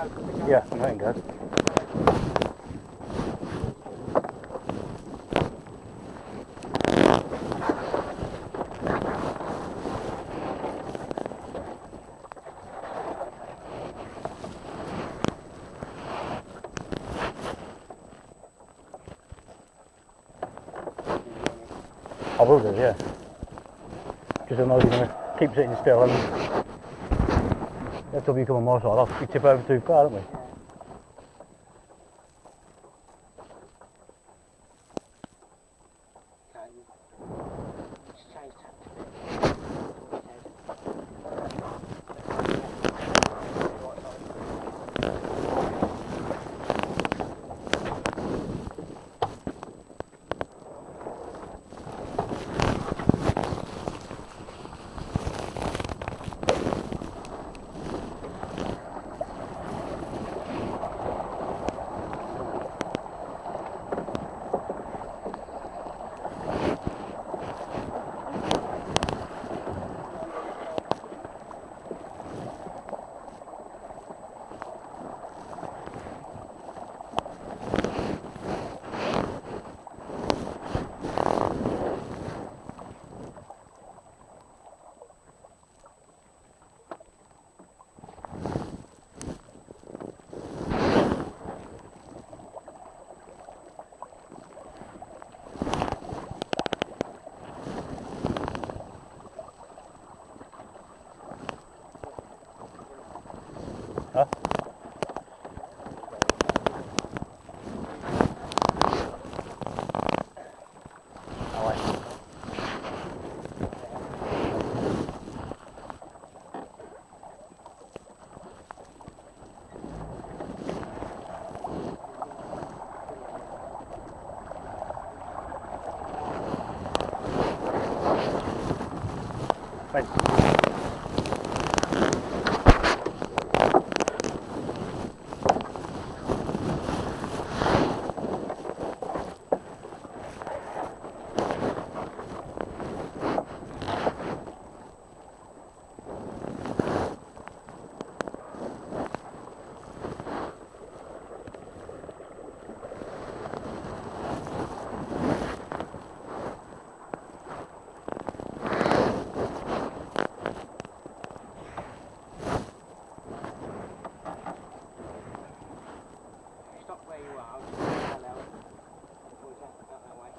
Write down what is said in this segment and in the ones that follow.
Yeah, I'm letting go. I will do, yeah. Because I know you're going to keep sitting still and every time you come on my side, we tip over too far, don't we? Huh? Oh, wait. Wait. Stop where you are, hello. We'll just out that way.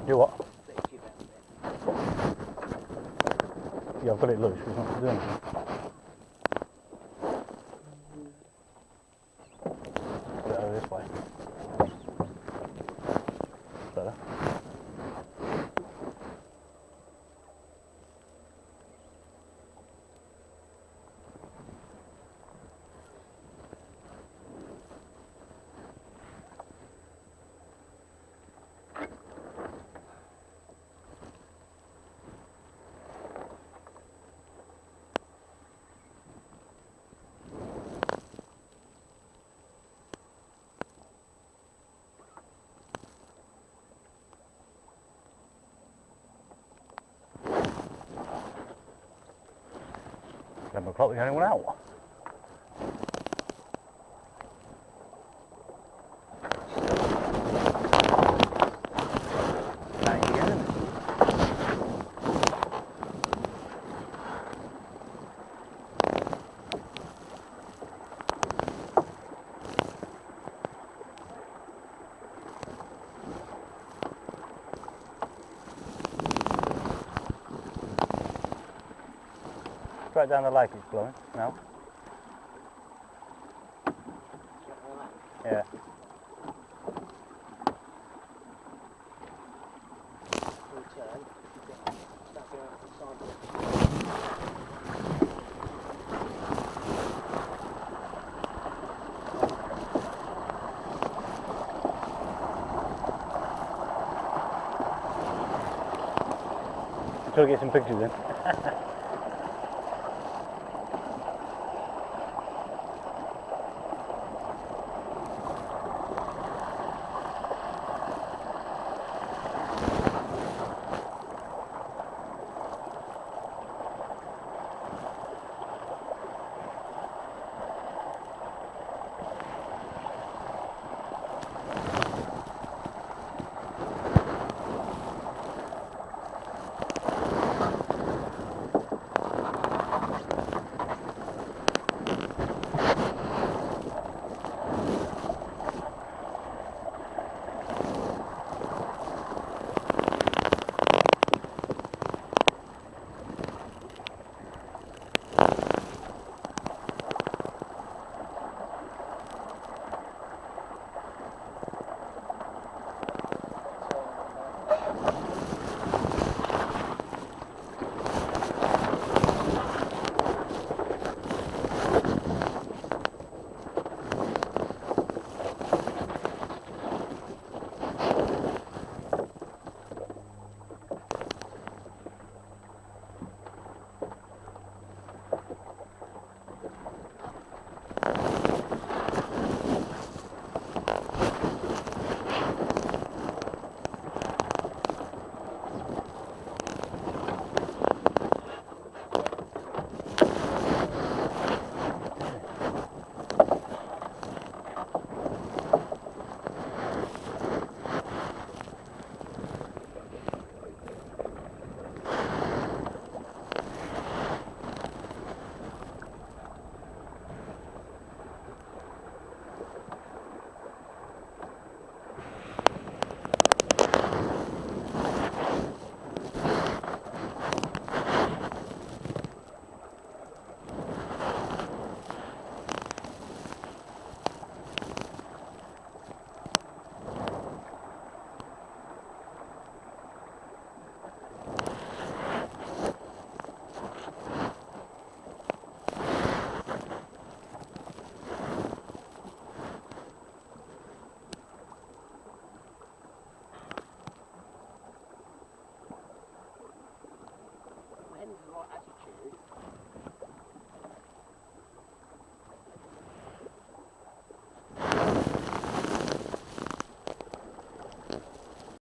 Do what? Let you down a bit. Yeah, I've got it loose, it's not doing anything. Put it over this way. Better. $11 o'clock, the only one out. Thank you again. Straight down the lake it's blowing now. Yeah. 저를 get some pictures in.